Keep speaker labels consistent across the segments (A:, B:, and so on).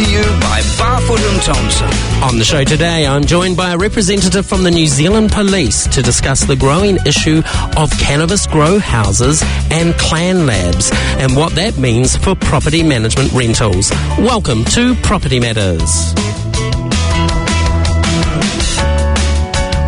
A: to you by Barfoot and Thompson.
B: On the show today, I'm joined by a representative from the New Zealand Police to discuss the growing issue of cannabis grow houses and clan labs and what that means for property management rentals. Welcome to Property Matters.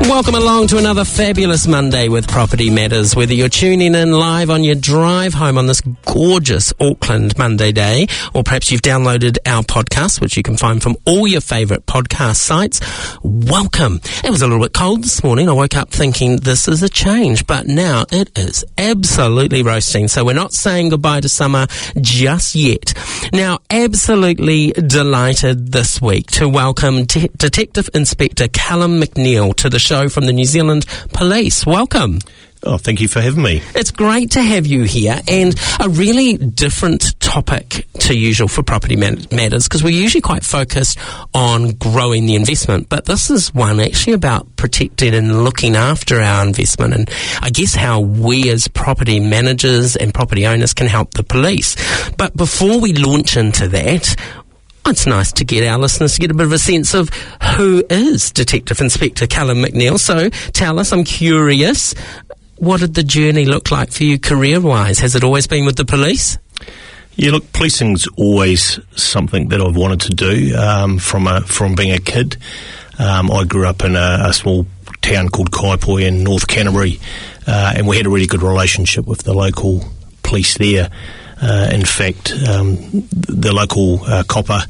B: Welcome along to another fabulous Monday with Property Matters. Whether you're tuning in live on your drive home on this gorgeous Auckland Monday day, or perhaps you've downloaded our podcast, which you can find from all your favourite podcast sites, welcome. It was a little bit cold this morning. I woke up thinking this is a change, but now it is absolutely roasting. So we're not saying goodbye to summer just yet. Now, absolutely delighted this week to welcome Detective Inspector Callum McNeil to the show from the New Zealand Police. Welcome.
C: Oh, thank you for having me.
B: It's great to have you here, and a really different topic to usual for Property Matters, because we're usually quite focused on growing the investment, but this is one actually about protecting and looking after our investment, and I guess how we as property managers and property owners can help the police. But before we launch into that, it's nice to get our listeners to get a bit of a sense of who is Detective Inspector Callum McNeil. So tell us, I'm curious, what did the journey look like for you career-wise? Has it always been with the police?
C: Yeah, look, policing's always something that I've wanted to do from being a kid. I grew up in a small town called Kaipoi in North Canterbury, and we had a really good relationship with the local police there. In fact, the local copper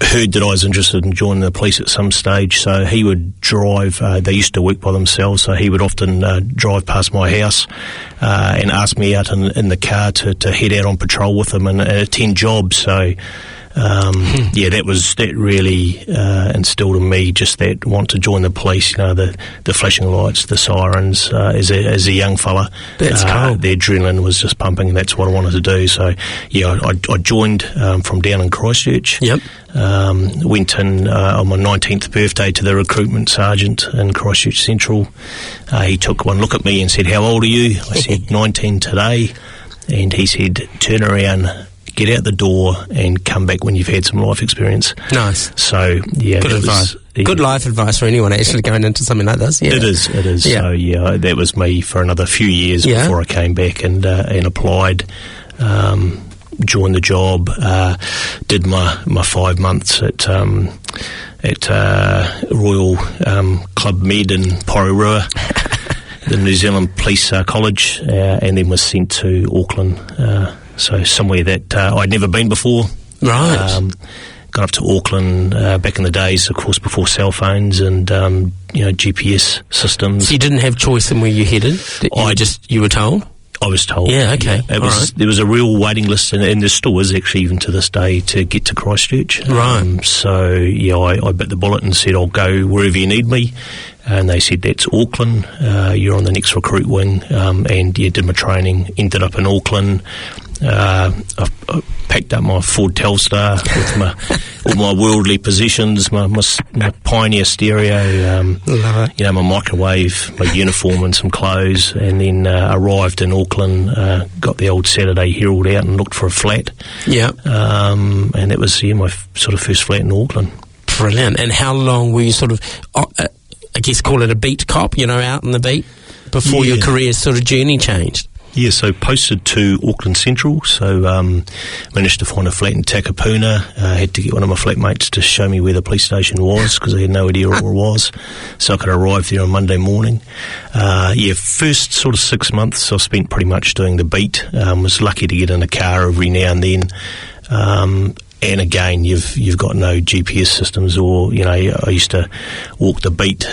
C: heard that I was interested in joining the police at some stage, so he would drive. They used to work by themselves, so he would often drive past my house and ask me out in the car to head out on patrol with him and attend jobs. So yeah, that really instilled in me just that want to join the police. You know, the flashing lights, the sirens. As a young fella,
B: that's cool.
C: The adrenaline was just pumping, and that's what I wanted to do. So yeah, I joined from down in Christchurch.
B: Yep.
C: Went in on my 19th birthday to the recruitment sergeant in Christchurch Central. He took one look at me and said, "How old are you?" I said, 19 today. And he said, "Turn around, get out the door and come back when you've had some life experience."
B: Nice.
C: So, yeah.
B: Good advice. Good life advice for anyone actually going into something like this. Yeah.
C: It is. Yeah. So, yeah, that was me for another few years before I came back and applied, joined the job, did my 5 months at Royal Club Med in Porirua, the New Zealand Police College, and then was sent to Auckland. So somewhere that I'd never been before.
B: Right.
C: Got up to Auckland back in the days, of course, before cell phones and GPS systems.
B: So you didn't have choice in where you headed? You were told?
C: I was told.
B: Yeah, okay.
C: Yeah, there was a real waiting list, and there still is actually even to this day to get to Christchurch.
B: Right.
C: So yeah, I bit the bullet and said I'll go wherever you need me. And they said, "That's Auckland, you're on the next recruit wing." And yeah, did my training, ended up in Auckland. I packed up my Ford Telstar with all my worldly possessions, my Pioneer stereo, my microwave, my uniform and some clothes, and then arrived in Auckland, got the old Saturday Herald out and looked for a flat.
B: Yeah.
C: And that was my sort of first flat in Auckland.
B: Brilliant. And how long were you sort of, I guess call it a beat cop, out on the beat, before your career sort of journey changed?
C: Yeah, so posted to Auckland Central, so managed to find a flat in Takapuna. Had to get one of my flatmates to show me where the police station was, because I had no idea where it was, so I could arrive there on Monday morning. First sort of 6 months I spent pretty much doing the beat. Was lucky to get in a car every now and then. And again, you've got no GPS systems, or I used to walk the beat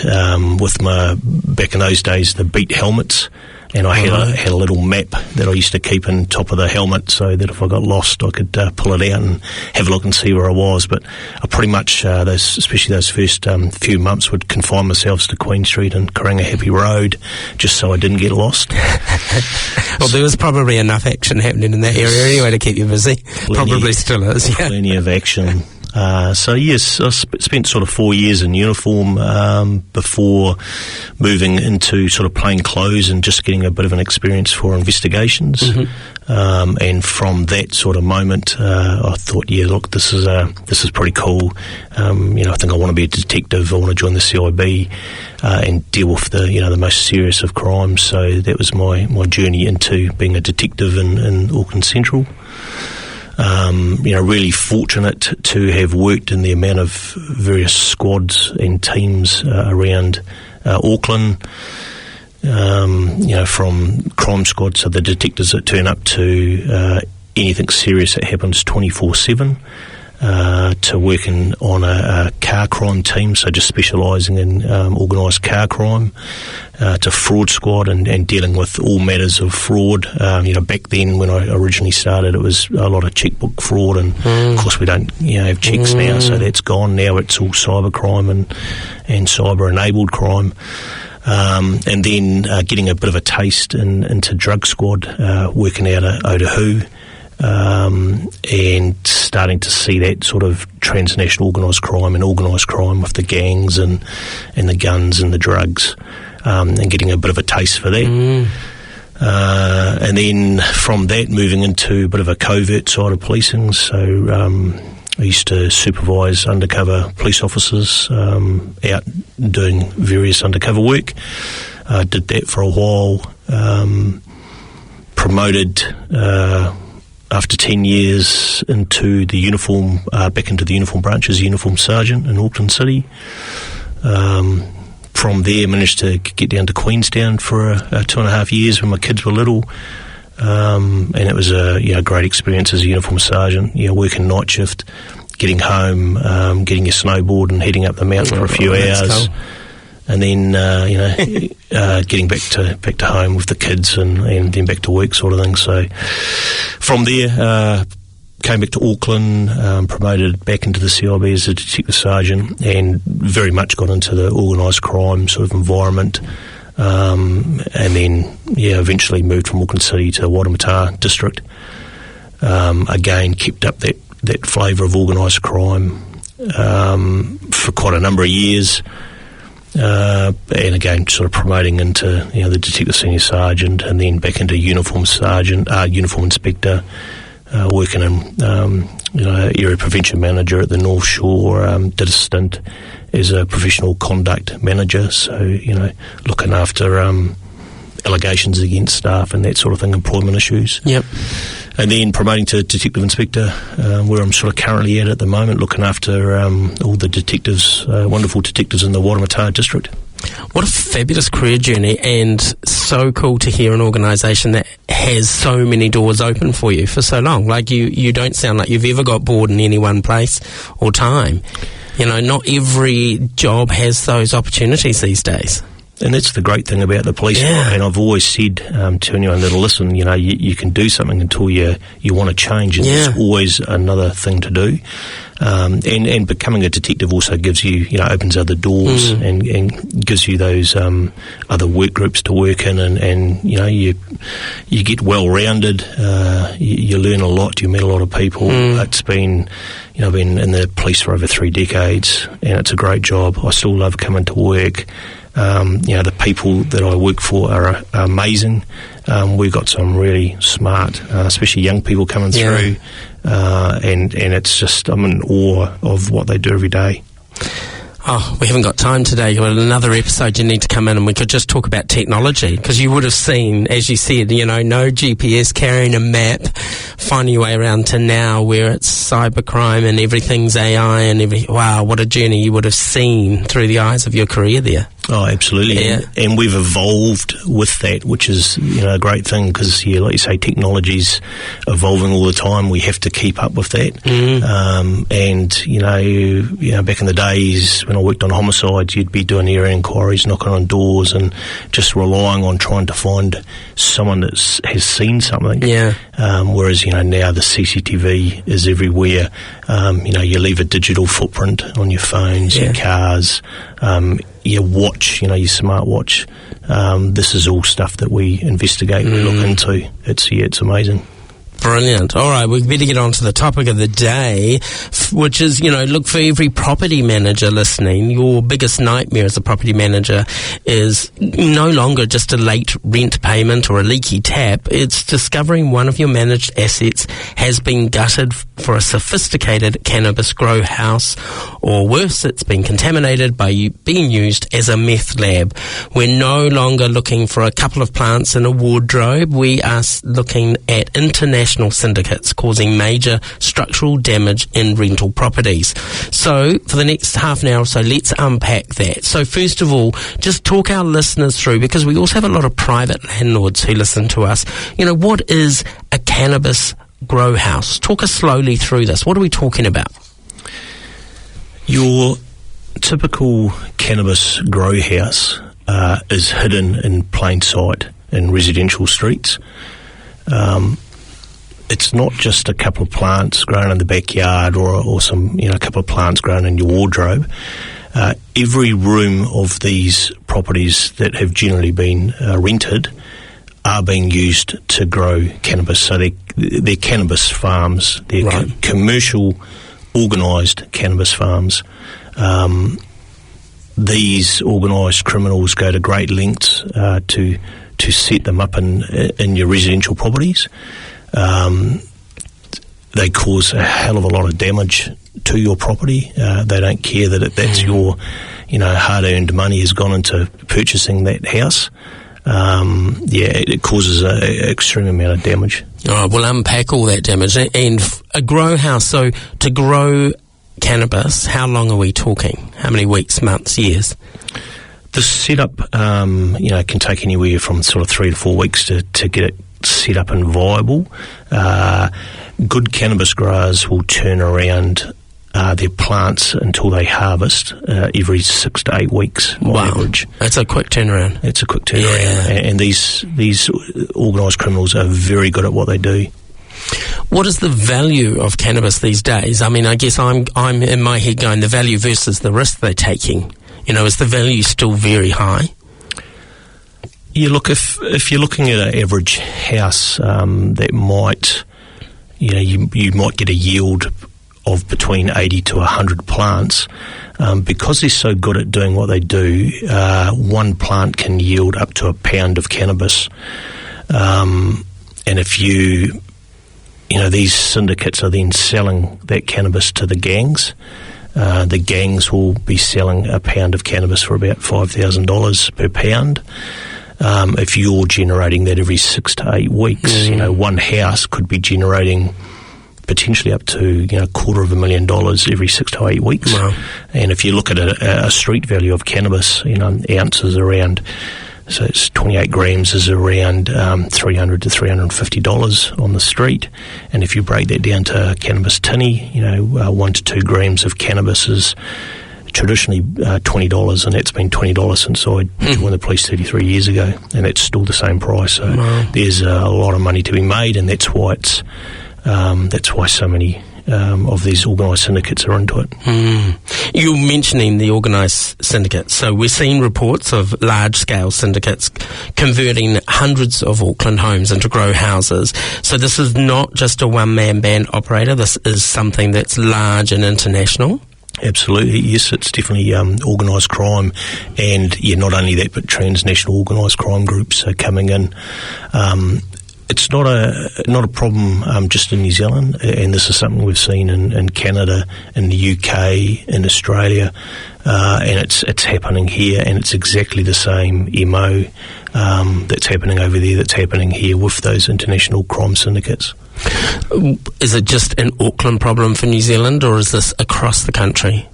C: with back in those days, the beat helmets. And I had a little map that I used to keep in top of the helmet, so that if I got lost, I could pull it out and have a look and see where I was. But I pretty much, especially those first few months, would confine myself to Queen Street and Karanga Happy Road, just so I didn't get lost.
B: Well, there was probably enough action happening in that area anyway to keep you busy. Probably still is.
C: Yeah. Plenty of action. So yes, I spent sort of 4 years in uniform before moving into sort of plain clothes and just getting a bit of an experience for investigations. And from that sort of moment, I thought, yeah, look, this is pretty cool. I think I want to be a detective. I want to join the CIB and deal with the most serious of crimes. So that was my journey into being a detective in Auckland Central. Really fortunate to have worked in the amount of various squads and teams around Auckland. From crime squads, so the detectives that turn up to anything serious that happens 24/7, to working on a car crime team, so just specialising in organised car crime, to fraud squad and dealing with all matters of fraud. Back then when I originally started, it was a lot of checkbook fraud, and of course we don't have checks now, so that's gone. Now it's all cyber crime and cyber enabled crime. And then getting a bit of a taste into drug squad, working out at Otahu, and starting to see that sort of transnational organised crime with the gangs and the guns and the drugs, and getting a bit of a taste for that. And then from that moving into a bit of a covert side of policing, so I used to supervise undercover police officers out doing various undercover work. Did that for a while. Promoted after 10 years into the uniform, back into the uniform branch as uniform sergeant in Auckland City. From there, managed to get down to Queenstown for 2.5 years when my kids were little. And it was a great experience as a uniform sergeant, working night shift, getting home, getting your snowboard and heading up the mountain for a few hours, cool. And then getting back to home with the kids and then back to work sort of thing. So from there, came back to Auckland, promoted back into the CIB as a detective sergeant, and very much got into the organised crime sort of environment. And then, eventually moved from Auckland City to Wairarapa District. Again, kept up that flavour of organised crime for quite a number of years. And again, sort of promoting into the detective senior sergeant, and then back into uniform sergeant, uniform inspector, working in area prevention manager at the North Shore. Did a stint as a professional conduct manager, so looking after allegations against staff and that sort of thing, employment issues. Yep. And then promoting to detective inspector, where I'm sort of currently at the moment, looking after all the detectives, wonderful detectives in the Wairarapa District.
B: What a fabulous career journey, and so cool to hear an organisation that has so many doors open for you for so long. Like, you don't sound like you've ever got bored in any one place or time. Not every job has those opportunities these days.
C: And that's the great thing about the police. Yeah. And I've always said to anyone that'll listen, you can do something until you want to change, and there's always another thing to do. And becoming a detective also gives you, opens other doors and gives you those other work groups to work in, and you get well-rounded, you learn a lot, you meet a lot of people. It's been, I've been in the police for over 3 decades, and it's a great job. I still love coming to work. The people that I work for are amazing. We've got some really smart, especially young people coming through, and it's just, I'm in awe of what they do every day.
B: Oh, we haven't got time today. You've got another episode you need to come in, and we could just talk about technology, because you would have seen, as you said, no GPS, carrying a map, finding your way around to now where it's cybercrime and everything's AI and wow, what a journey you would have seen through the eyes of your career there.
C: Oh, absolutely. Yeah. And we've evolved with that, which is, a great thing, because, like you say, technology's evolving all the time. We have to keep up with that. And, back in the days when I worked on homicides, you'd be doing area inquiries, knocking on doors, and just relying on trying to find someone that has seen something. Yeah. Whereas, now the CCTV is everywhere. You leave a digital footprint on your phones, your cars, your watch, your smartwatch. This is all stuff that we investigate and look into. It's amazing.
B: Brilliant. All right, we better get on to the topic of the day, which is, look, for every property manager listening, your biggest nightmare as a property manager is no longer just a late rent payment or a leaky tap. It's discovering one of your managed assets has been gutted for a sophisticated cannabis grow house, or worse, it's been contaminated by being used as a meth lab. We're no longer looking for a couple of plants in a wardrobe. We are looking at international syndicates causing major structural damage in rental properties. So for the next half an hour or so, let's unpack that. So first of all, just talk our listeners through, because we also have a lot of private landlords who listen to us. What is a cannabis grow house? Talk us slowly through this. What are we talking about? Your
C: typical cannabis grow house is hidden in plain sight in residential streets. It's not just a couple of plants grown in the backyard or some, a couple of plants grown in your wardrobe. Every room of these properties that have generally been rented are being used to grow cannabis. So they're cannabis farms. They're
B: right.
C: Commercial, organised cannabis farms. These organised criminals go to great lengths to set them up in your residential properties. They cause a hell of a lot of damage to your property. They don't care that that's your, hard-earned money has gone into purchasing that house. It causes an extreme amount of damage.
B: All right, we'll unpack all that damage. And a grow house, so to grow cannabis, how long are we talking? How many weeks, months, years?
C: The setup, can take anywhere from sort of 3 to 4 weeks to get it set up and viable. Good cannabis growers will turn around their plants until they harvest every 6 to 8 weeks on average.
B: That's a quick turnaround.
C: It's a quick turnaround, and these organised criminals are very good at what they do.
B: What is the value of cannabis these days? I mean, I guess I'm in my head going the value versus the risk they're taking. Is the value still very high?
C: Yeah, look, if you're looking at an average house that might, you might get a yield of between 80 to 100 plants, because they're so good at doing what they do, one plant can yield up to £1 of cannabis. And if these syndicates are then selling that cannabis to the gangs, the gangs will be selling £1 of cannabis for about $5,000 per pound. If you're generating that every 6 to 8 weeks, one house could be generating potentially up to $250,000 every 6 to 8 weeks.
B: Wow.
C: And if you look at a street value of cannabis, ounces around, so it's 28 grams is around $300 to $350 on the street. And if you break that down to cannabis tinny, 1 to 2 grams of cannabis is traditionally $20, and that's been $20 since I joined the police 33 years ago, and it's still the same price. So there's a lot of money to be made, and that's why so many of these organised syndicates are into it.
B: You're mentioning the organised syndicates. So we're seeing reports of large-scale syndicates converting hundreds of Auckland homes into grow houses. So this is not just a one-man band operator. This is something that's large and international.
C: Absolutely, yes, it's definitely organised crime, and not only that, but transnational organised crime groups are coming in. It's not a problem just in New Zealand, and this is something we've seen in Canada, in the UK, in Australia, and it's happening here, and it's exactly the same MO that's happening over there that's happening here with those international crime syndicates.
B: Is it just an Auckland problem for New Zealand, or is this across the country?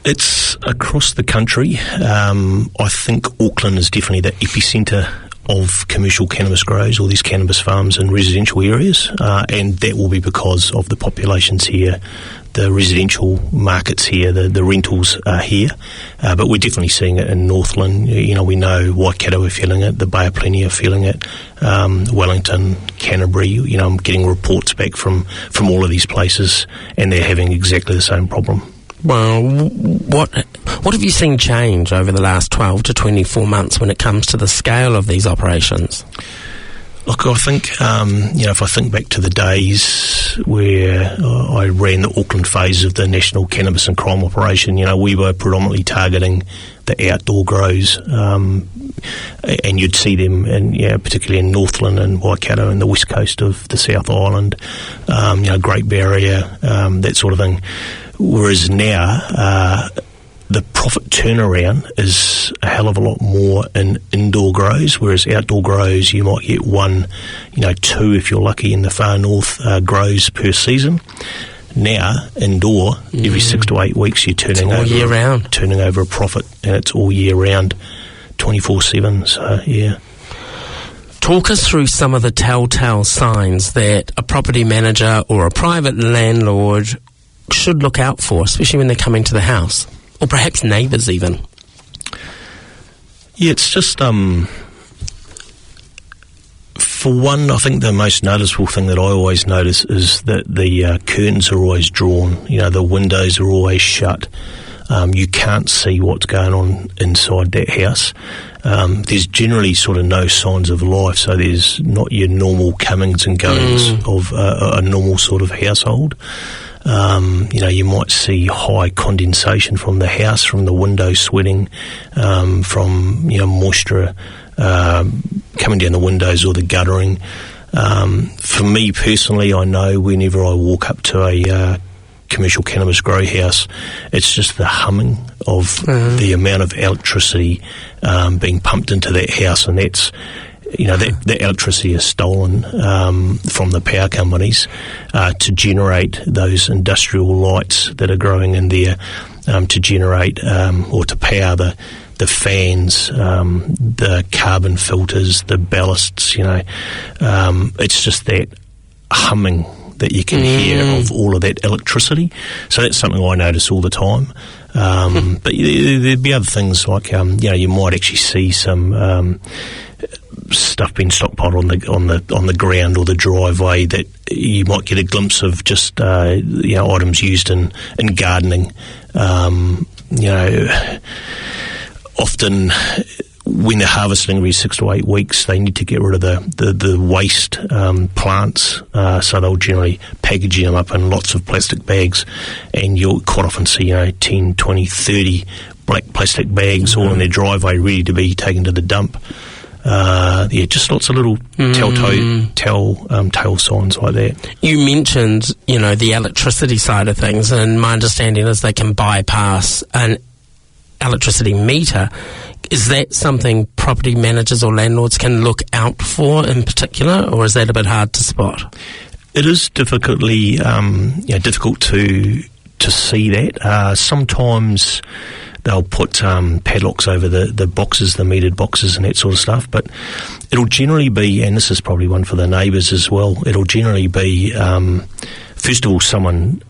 C: It's across the country. I think Auckland is definitely the epicentre of commercial cannabis grows, all these cannabis farms in residential areas, and that will be because of the populations here, the residential markets here, the rentals are here, but we're definitely seeing it in Northland. We know Waikato are feeling it, the Bay of Plenty are feeling it, Wellington, Canterbury. I'm getting reports back from all of these places, and they're having exactly the same problem.
B: Well, what have you seen change over the last 12 to 24 months when it comes to the scale of these operations?
C: Look, I think, if I think back to the days where I ran the Auckland phase of the National Cannabis and Crime Operation, we were predominantly targeting the outdoor grows, and you'd see them, particularly in Northland and Waikato and the west coast of the South Island, Great Barrier, that sort of thing. Whereas now, the profit turnaround is a hell of a lot more in indoor grows, whereas outdoor grows you might get 1, 2 if you're lucky in the far north grows per season. Now, indoor, every 6 to 8 weeks you're turning over a profit, and it's all year round, 24/7. So yeah.
B: Talk us through some of the telltale signs that a property manager or a private landlord should look out for, especially when they're coming to the house. Or perhaps neighbours even. Yeah, it's just, for one, I think the most noticeable thing that I always notice is that the curtains are always drawn. The windows are always shut. You can't see what's going on inside that house. There's generally sort of no signs of life, so there's not your normal comings and goings of a normal sort of household. You might see high condensation from the house, from the window sweating, from, moisture coming down the windows or the guttering. For me personally, I know whenever I walk up to a commercial cannabis grow house, it's just the humming of the amount of electricity being pumped into that house, and that's that electricity is stolen from the power companies to generate those industrial lights that are growing in there, to generate or to power the fans, the carbon filters, the ballasts. It's just that humming that you can hear of all of that electricity. So that's something I notice all the time. But there'd be other things like you might actually see some stuff being stockpiled on the ground or the driveway that you might get a glimpse of, just items used in gardening. Often when they're harvesting every 6 to 8 weeks, they need to get rid of the waste plants, so they'll generally package them up in lots of plastic bags, and you'll quite often see 10, 20, 30 black plastic bags all in their driveway ready to be taken to the dump. Just lots of little telltale signs like that. You mentioned, the electricity side of things, and my understanding is they can bypass an electricity meter. Is that something property managers or landlords can look out for in particular, or is that a bit hard to spot? It is difficult to see that. Sometimes they'll put padlocks over the boxes, the metered boxes and that sort of stuff, but it'll generally be, and this is probably one for the neighbours as well, it'll generally be, first of all, someone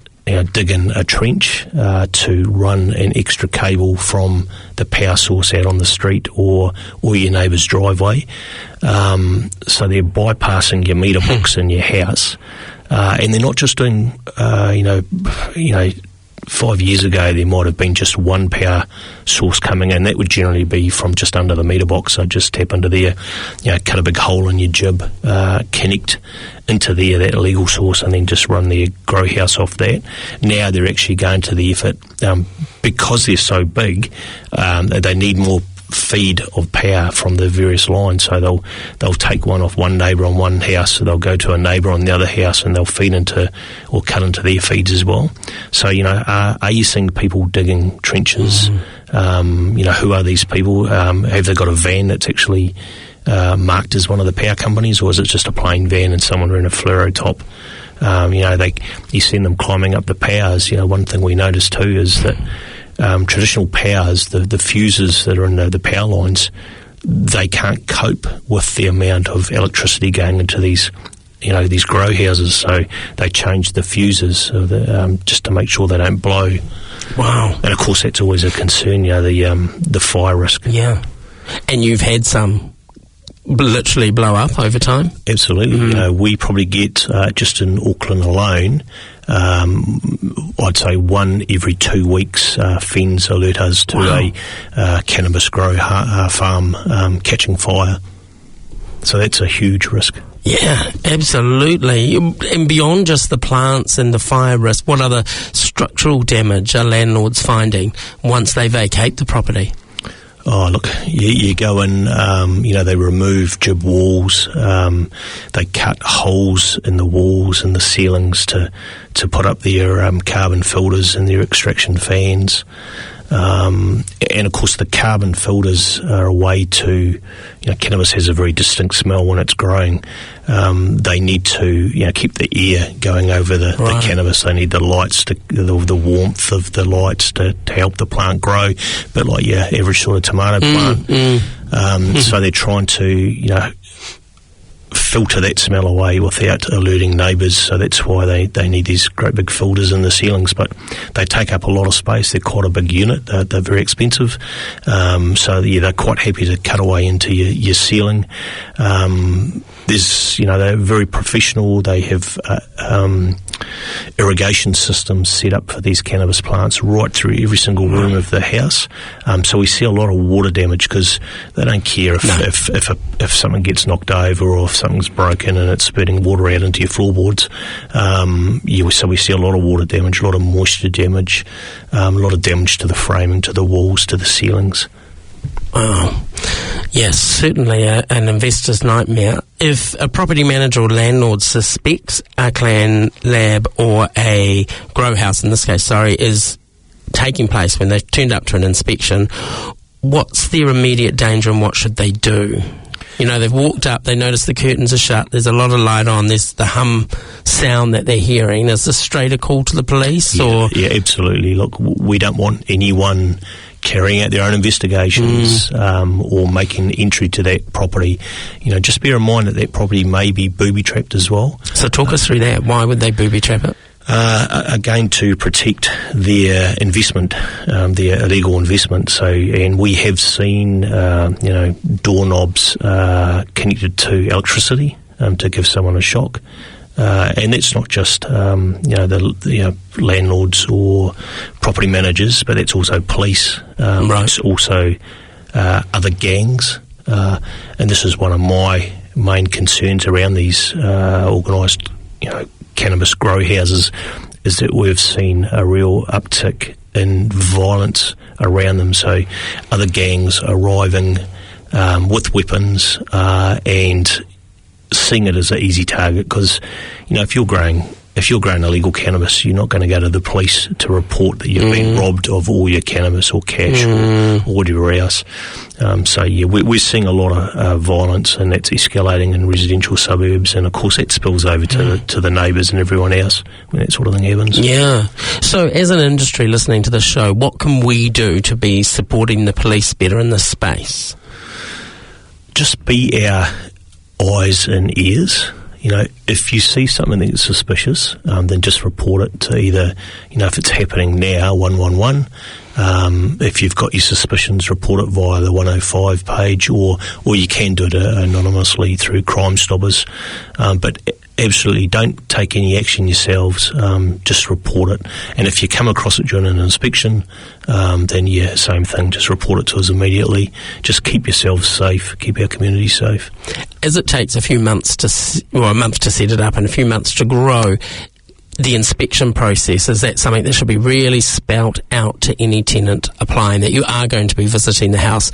B: digging a trench to run an extra cable from the power source out on the street or your neighbour's driveway. So they're bypassing your meter box in your house, and they're not just doing, 5 years ago there might have been just one power source coming in. That would generally be from just under the meter box. So just tap into there, cut a big hole in your jib, connect into there, that illegal source, and then just run their grow house off that. Now they're actually going to the effort, because they're so big, they need more feed of power from the various lines, so they'll take one off one neighbour on one house, so they'll go to a neighbour on the other house and they'll feed into or cut into their feeds as well. So are you seeing people digging trenches? Who are these people? Have they got a van that's actually marked as one of the power companies, or is it just a plain van and someone wearing a fluoro top? You see them climbing up the powers. One thing we noticed too is that traditional powers, the fuses that are in the power lines, they can't cope with the amount of electricity going into these grow houses, so they change the fuses just to make sure they don't blow. Wow. And of course that's always a concern, the fire risk. Yeah. And you've had some literally blow up over time? Absolutely. We probably get, just in Auckland alone, I'd say one every 2 weeks, FENS alert us to a cannabis grow farm catching fire.
C: So that's a huge risk.
B: Yeah, absolutely. And beyond just the plants and the fire risk, what other structural damage are landlords finding once they vacate the property?
C: Oh, look, you go in, they remove gib walls, they cut holes in the walls and the ceilings to put up their carbon filters and their extraction fans. And of course the carbon filters are a way to, cannabis has a very distinct smell when it's growing. They need to, keep the air going over the cannabis. They need the lights, the warmth of the lights to help the plant grow. But like your average sort of tomato plant. So they're trying to, filter that smell away without alerting neighbours, so that's why they need these great big filters in the ceilings, but they take up a lot of space. They're quite a big unit. They're very expensive, so they're quite happy to cut away into your ceiling. They're very professional. They have irrigation systems set up for these cannabis plants right through every single room of the house. So we see a lot of water damage because they don't care if something gets knocked over or if something's broken and it's spurting water out into your floorboards. So we see a lot of water damage, a lot of moisture damage, a lot of damage to the framing, to the walls, to the ceilings.
B: Oh, yes, certainly an investor's nightmare. If a property manager or landlord suspects a clan lab or a grow house, in this case, is taking place when they've turned up to an inspection, what's their immediate danger and what should they do? They've walked up, they notice the curtains are shut, there's a lot of light on, there's the hum sound that they're hearing. Is this straight a call to the police?
C: Yeah, absolutely. Look, we don't want anyone carrying out their own investigations or making entry to that property. Just bear in mind that property may be booby-trapped as well.
B: So talk us through that. Why would they booby-trap it?
C: Again, to protect their investment, their illegal investment. And we have seen, doorknobs connected to electricity to give someone a shock. And that's not just, the landlords or property managers, but it's also police. It's also other gangs. And this is one of my main concerns around these organised, cannabis grow houses, is that we've seen a real uptick in violence around them. So other gangs arriving with weapons and seeing it as an easy target, because if you're growing illegal cannabis, you're not going to go to the police to report that you've been robbed of all your cannabis or cash or whatever else. We're seeing a lot of violence, and that's escalating in residential suburbs, and of course that spills over to the neighbours and everyone else when that sort of thing happens. Yeah.
B: So as an industry listening to the show, what can we do to be supporting the police better in this space?
C: Just be our eyes and ears. If you see something that's suspicious, then just report it to either, if it's happening now, 111. If you've got your suspicions, report it via the 105 page, or you can do it anonymously through Crime Stoppers. But absolutely don't take any action yourselves, just report it. And if you come across it during an inspection, then same thing, just report it to us immediately. Just keep yourselves safe, keep our community safe.
B: As it takes a few months a month to set it up and a few months to grow, the inspection process, is that something that should be really spelt out to any tenant applying, that you are going to be visiting the house?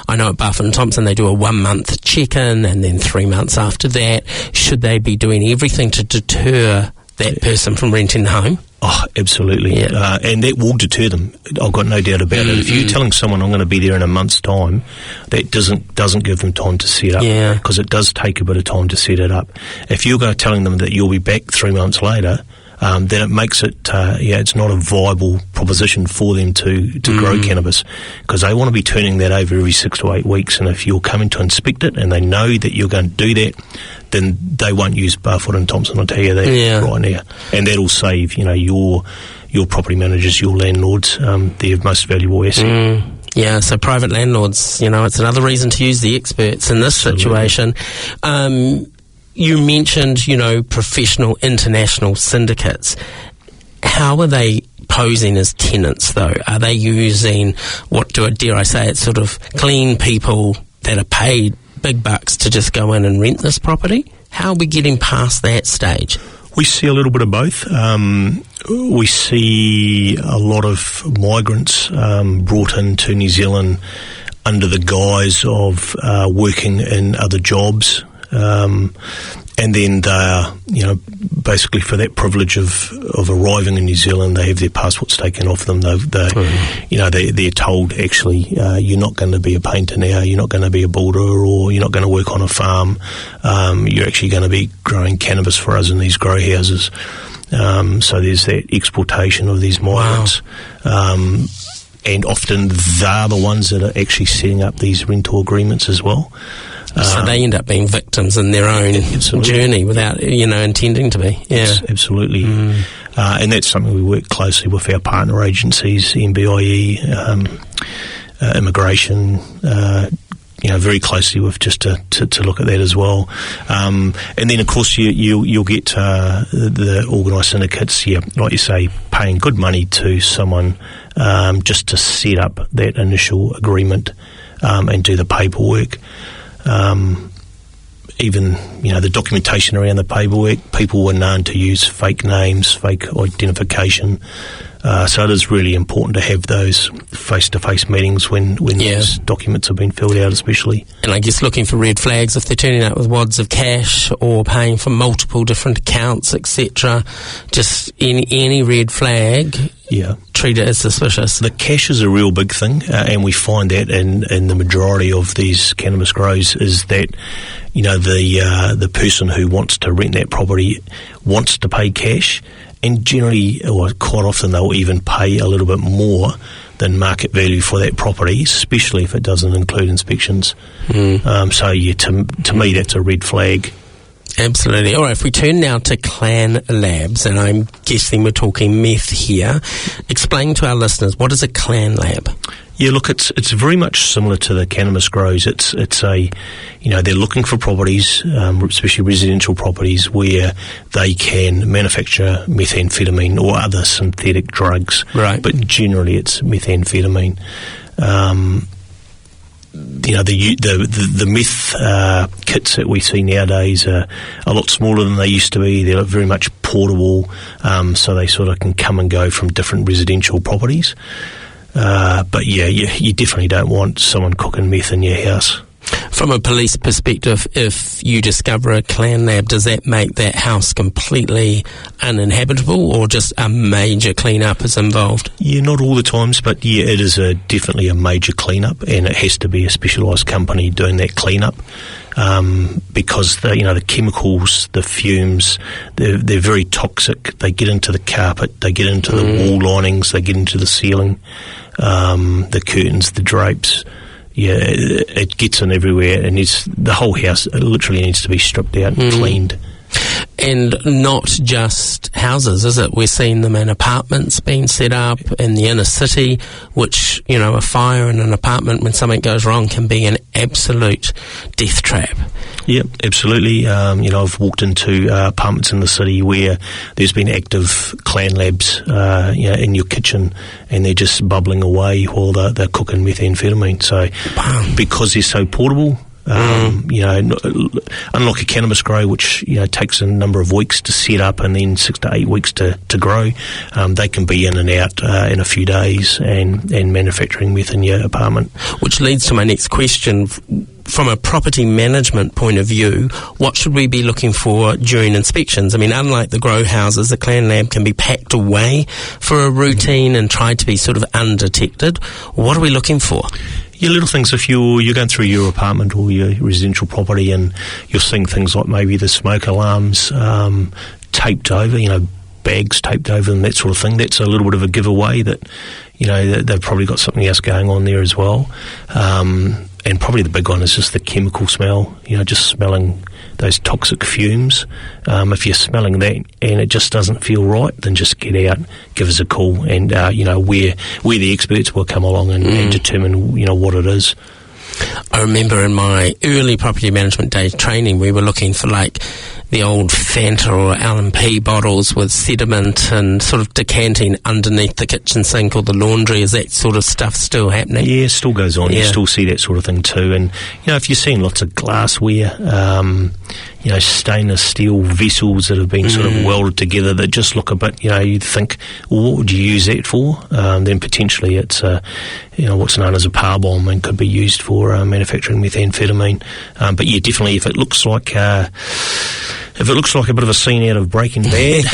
B: I know at Barfoot and Thompson they do a 1 month check-in, and then 3 months after that. Should they be doing everything to deter that person from renting the home?
C: Oh, absolutely. Yeah. And that will deter them. I've got no doubt about it. If you're telling someone I'm going to be there in a month's time, that doesn't give them time to set up, because it does take a bit of time to set it up. If you're telling them that you'll be back 3 months later, then it makes it, it's not a viable proposition for them to grow cannabis, because they want to be turning that over every 6 to 8 weeks. And if you're coming to inspect it and they know that you're going to do that, then they won't use Barfoot and Thompson, I'll tell you that right now. And that'll save, your property managers, your landlords, their most valuable asset.
B: Yeah, so private landlords, it's another reason to use the experts in this situation. You mentioned, professional international syndicates. How are they posing as tenants, though? Are they using, dare I say it, sort of clean people that are paid big bucks to just go in and rent this property? How are we getting past that stage?
C: We see a little bit of both. We see a lot of migrants brought into New Zealand under the guise of working in other jobs, and then they are, basically for that privilege of arriving in New Zealand, they have their passports taken off them. They're told, actually, you're not going to be a painter now, you're not going to be a builder, or you're not going to work on a farm. You're actually going to be growing cannabis for us in these grow houses. So there's that exploitation of these migrants. Wow. And often they're the ones that are actually setting up these rental agreements as well.
B: So they end up being victims in their own journey without, intending to be. Yeah,
C: yes, absolutely. And that's something we work closely with our partner agencies, MBIE, immigration, very closely with, just to look at that as well. And then, of course, you'll get the organised syndicates, like you say, paying good money to someone just to set up that initial agreement and do the paperwork. Even, the documentation around the paperwork, people were known to use fake names, fake identification. So it is really important to have those face-to-face meetings when those documents have been filled out, especially.
B: And I guess looking for red flags if they're turning out with wads of cash or paying for multiple different accounts, etc. Just any red flag, treat it as suspicious.
C: The cash is a real big thing, and we find that in the majority of these cannabis grows is that, the person who wants to rent that property wants to pay cash. And generally, or quite often, they'll even pay a little bit more than market value for that property, especially if it doesn't include inspections. To me, that's a red flag.
B: Absolutely. All right, if we turn now to Clan Labs, and I'm guessing we're talking meth here, explain to our listeners, what is a Clan Lab?
C: Yeah, look, it's very much similar to the cannabis grows. It's a, they're looking for properties, especially residential properties, where they can manufacture methamphetamine or other synthetic drugs.
B: Right.
C: But generally, it's methamphetamine. The meth kits that we see nowadays are a lot smaller than they used to be. They're very much portable, so they sort of can come and go from different residential properties. But you definitely don't want someone cooking meth in your house.
B: From a police perspective, if you discover a Clan Lab, does that make that house completely uninhabitable, or just a major clean-up is involved?
C: Yeah, not all the times, but it is definitely a major clean-up, and it has to be a specialised company doing that clean-up. Because the chemicals, the fumes, they're very toxic. They get into the carpet, they get into the wall linings, they get into the ceiling, the curtains, the drapes. Yeah, it gets in everywhere, and the whole house literally needs to be stripped out and cleaned.
B: And not just houses, is it? We're seeing them in apartments being set up in the inner city, which, a fire in an apartment when something goes wrong can be an absolute death trap.
C: Yep, absolutely. I've walked into apartments in the city where there's been active Clan Labs, in your kitchen, and they're just bubbling away while they're cooking methamphetamine. So, because they're so portable, unlike a cannabis grow, which takes a number of weeks to set up and then 6 to 8 weeks to grow, they can be in and out in a few days and manufacturing meth in your apartment.
B: Which leads to my next question. From a property management point of view, what should we be looking for during inspections? I mean, unlike the grow houses, the Clan Lab can be packed away for a routine and tried to be sort of undetected. What are we looking for?
C: Yeah, little things. If you're going through your apartment or your residential property and you're seeing things like maybe the smoke alarms taped over, bags taped over them, that sort of thing, that's a little bit of a giveaway that, they've probably got something else going on there as well. And probably the big one is just the chemical smell, just smelling those toxic fumes. If you're smelling that and it just doesn't feel right, then just get out, give us a call, and we're the experts will come along and determine what it is.
B: I remember in my early property management day training, we were looking for like the old Fanta or L&P bottles with sediment and sort of decanting underneath the kitchen sink or the laundry. Is that sort of stuff still happening?
C: Yeah, it still goes on. You still see that sort of thing too. And, if you're seeing lots of glassware, stainless steel vessels that have been sort of welded together that just look a bit, you'd think, well, what would you use that for? Then potentially it's, what's known as a power bomb and could be used for manufacturing methamphetamine. But yeah, definitely if it looks like a bit of a scene out of Breaking Bad,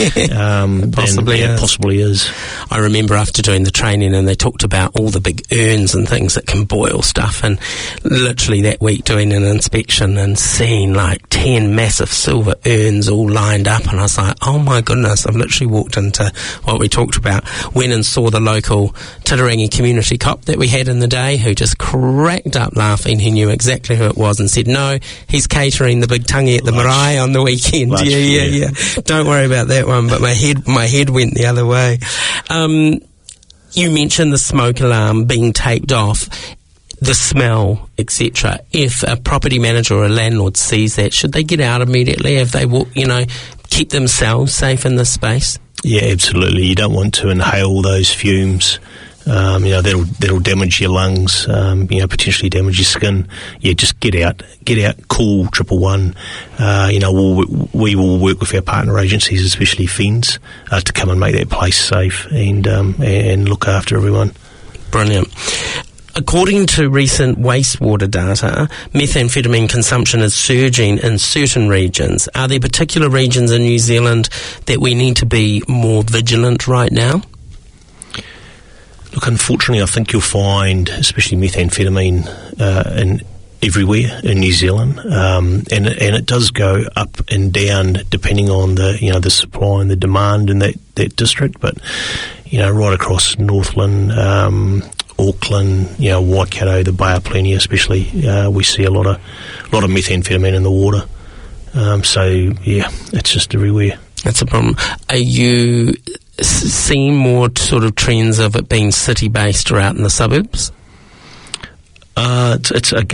B: possibly
C: then, possibly is.
B: I remember after doing the training and they talked about all the big urns and things that can boil stuff, and literally that week doing an inspection and seeing like 10 massive silver urns all lined up, and I was like, oh my goodness, I've literally walked into what we talked about. Went and saw the local Titirangi community cop that we had in the day, who just cracked up laughing. He knew exactly who it was and said, no, he's catering the big tangi at the marae on the weekend. Yeah. Don't worry about that one. But my head went the other way. You mentioned the smoke alarm being taped off, the smell, etc. If a property manager or a landlord sees that, should they get out immediately if they keep themselves safe in this space?
C: Yeah, absolutely. You don't want to inhale those fumes. That'll damage your lungs, potentially damage your skin. Yeah, just get out, call 111. We will work with our partner agencies, especially FENS, to come and make that place safe and look after everyone.
B: Brilliant. According to recent wastewater data, methamphetamine consumption is surging in certain regions. Are there particular regions in New Zealand that we need to be more vigilant right now?
C: Look, unfortunately, I think you'll find, especially methamphetamine, everywhere in New Zealand, and it does go up and down depending on the supply and the demand in that district. But right across Northland, Auckland, Waikato, the Bay of Plenty, especially, we see a lot of methamphetamine in the water. It's just everywhere. That's
B: a problem. Are you seeing more sort of trends of it being city-based or out in the suburbs?
C: It's a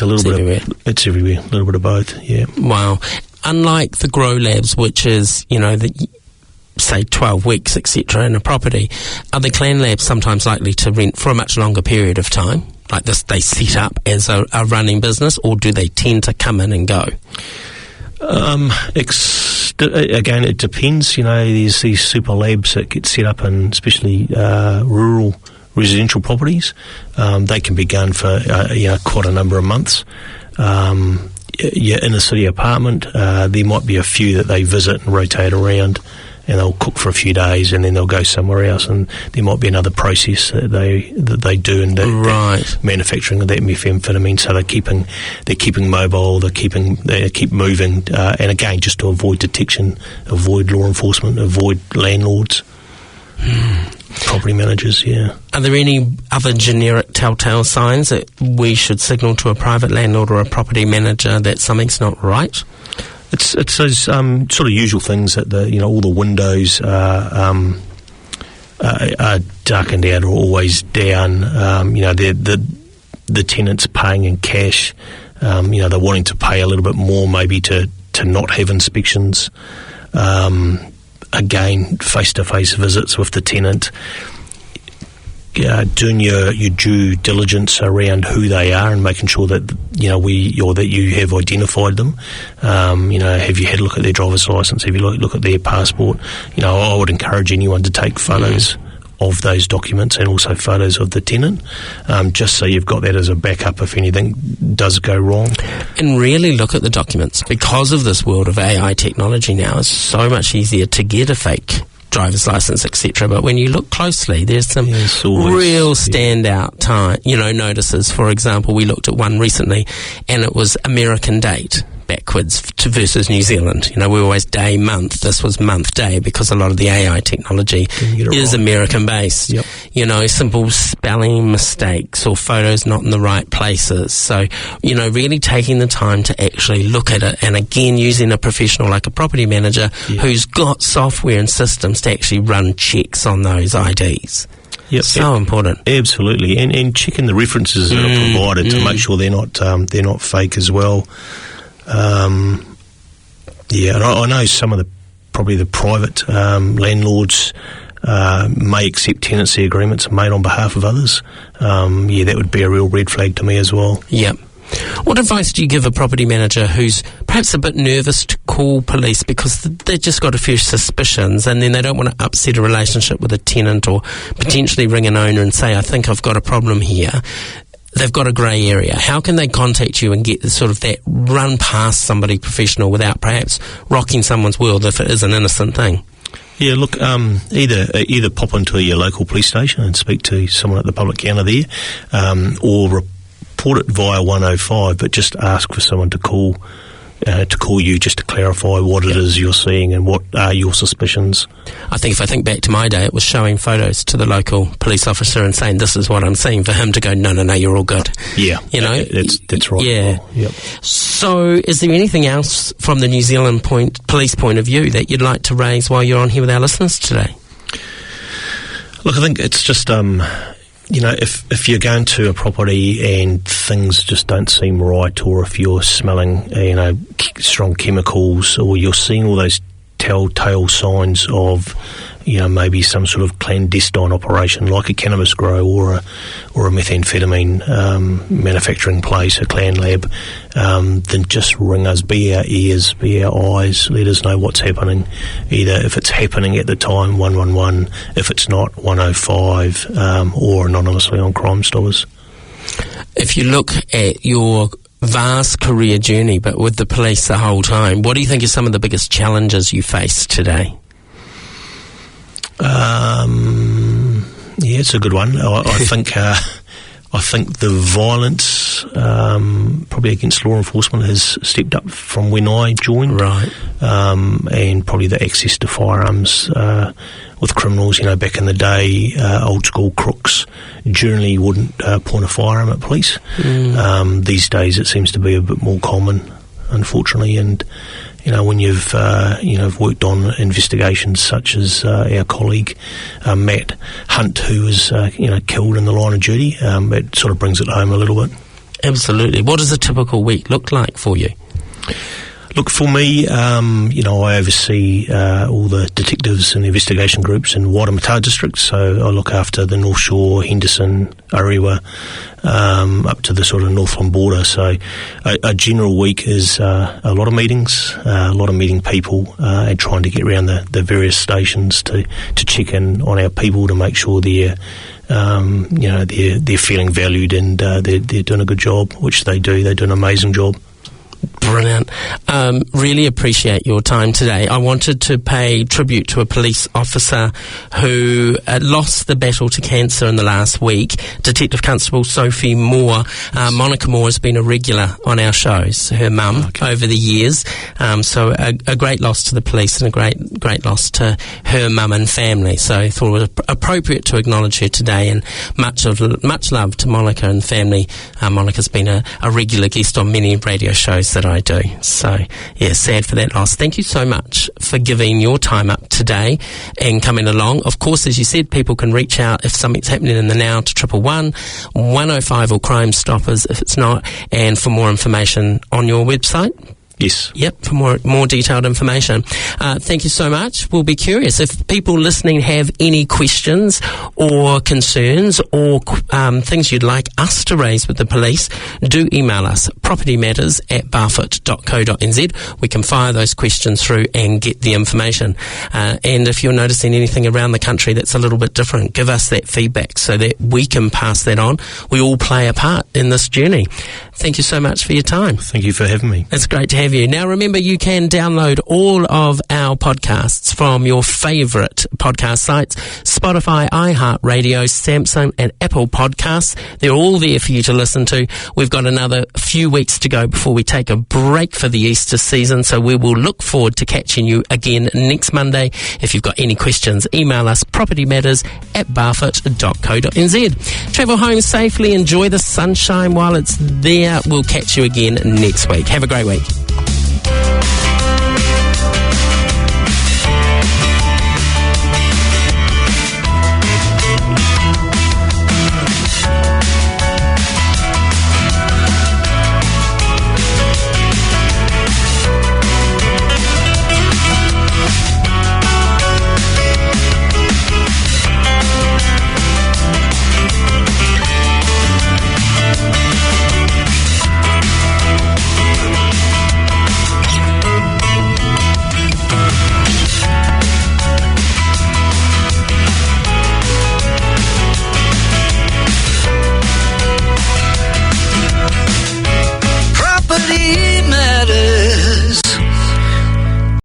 C: little bit everywhere. It's everywhere, a little bit of both, yeah.
B: Wow. Unlike the grow labs, which is, say 12 weeks, etc. in a property, are the clan labs sometimes likely to rent for a much longer period of time? Like this, they set up as a running business, or do they tend to come in and go?
C: Again, it depends. There's these super labs that get set up in especially rural residential properties. They can be gone for quite a number of months. In a city apartment, there might be a few that they visit and rotate around, and they'll cook for a few days and then they'll go somewhere else, and there might be another process that they do in that manufacturing of that methamphetamine. So they're keeping mobile, they keep moving, and again, just to avoid detection, avoid law enforcement, avoid landlords, property managers. Yeah.
B: Are there any other generic telltale signs that we should signal to a private landlord or a property manager that something's not right?
C: It's those sort of usual things that all the windows are darkened out or always down. The tenants paying in cash. They're wanting to pay a little bit more, maybe to not have inspections. Again, face-to-face visits with the tenant. Doing your due diligence around who they are and making sure that that you have identified them. Have you had a look at their driver's license? Have you look at their passport? I would encourage anyone to take photos of those documents and also photos of the tenant, just so you've got that as a backup if anything does go wrong.
B: And really look at the documents. Because of this world of AI technology now, it's so much easier to get a fake driver's license, etc. But when you look closely, there's some real standout notices. For example, we looked at one recently, and it was American date backwards versus New Zealand. We always day, month. This was month, day, because a lot of the AI technology is American based. Yep. Simple spelling mistakes or photos not in the right places. So, really taking the time to actually look at it, and again, using a professional like a property manager who's got software and systems to actually run checks on those IDs.
C: Yep.
B: So important.
C: Absolutely, and checking the references that are provided to make sure they're not fake as well. And I know some of the private landlords may accept tenancy agreements made on behalf of others. That would be a real red flag to me as well.
B: Yep. What advice do you give a property manager who's perhaps a bit nervous to call police because they've just got a few suspicions and then they don't want to upset a relationship with a tenant or potentially ring an owner and say, I think I've got a problem here? They've got a grey area. How can they contact you and get sort of that run past somebody professional without perhaps rocking someone's world if it is an innocent thing?
C: Yeah, look, either pop into your local police station and speak to someone at the public counter there, or report it via 105, but just ask for someone to call you just to clarify what it is you're seeing and what are your suspicions.
B: I think if I think back to my day, it was showing photos to the local police officer and saying, this is what I'm seeing, for him to go, no, you're all good.
C: Yeah.
B: You know?
C: That's right.
B: Yeah.
C: Well, yep.
B: So is there anything else from the New Zealand police point of view that you'd like to raise while you're on here with our listeners today?
C: Look, I think it's just, if you're going to a property and things just don't seem right, or if you're smelling, strong chemicals, or you're seeing all those telltale signs of, maybe some sort of clandestine operation like a cannabis grow or a methamphetamine manufacturing place, a clan lab, then just ring us, be our ears, be our eyes, let us know what's happening. Either if it's happening at the time, 111, if it's not, 105, or anonymously on Crime Stoppers.
B: If you look at your vast career journey, but with the police the whole time, what do you think are some of the biggest challenges you face today?
C: It's a good one. I think the violence probably against law enforcement has stepped up from when I joined.
B: Right.
C: And probably the access to firearms with criminals. Back in the day, old school crooks generally wouldn't point a firearm at police. These days it seems to be a bit more common, unfortunately, and when you've worked on investigations such as our colleague Matt Hunt, who was killed in the line of duty, it sort of brings it home a little bit.
B: Absolutely. What does a typical week look like for you?
C: Look, for me, I oversee all the detectives and investigation groups in Wairarapa district, so I look after the North Shore, Henderson, Orewa, up to the sort of Northland border. So a general week is a lot of meetings, a lot of meeting people, and trying to get around the various stations to check in on our people to make sure they're feeling valued and they're doing a good job, which they do. They do an amazing job.
B: Brilliant. Really appreciate your time today. I wanted to pay tribute to a police officer who lost the battle to cancer in the last week, Detective Constable Sophie Moore. Monica Moore has been a regular on our shows, her mum, over the years. So a great loss to the police and a great loss to her mum and family. So I thought it was appropriate to acknowledge her today, and much love to Monica and family. Monica's been a regular guest on many radio shows that I do. So, yeah, sad for that loss. Thank you so much for giving your time up today and coming along. Of course, as you said, people can reach out if something's happening in the now to 111 105 or Crime Stoppers if it's not, and for more information on your website.
C: Yes.
B: Yep, for more detailed information. Thank you so much. We'll be curious. If people listening have any questions or concerns or things you'd like us to raise with the police, do email us, propertymatters@barfoot.co.nz. We can fire those questions through and get the information. And if you're noticing anything around the country that's a little bit different, give us that feedback so that we can pass that on. We all play a part in this journey. Thank you so much for your time.
C: Thank you for having me.
B: It's great to have you. Now remember, you can download all of our podcasts from your favourite podcast sites, Spotify, iHeartRadio, Samsung and Apple Podcasts. They're all there for you to listen to. We've got another few weeks to go before we take a break for the Easter season, so we will look forward to catching you again next Monday. If you've got any questions, email us, propertymatters@barfoot.co.nz. Travel home safely, enjoy the sunshine while it's there. We'll catch you again next week. Have a great week.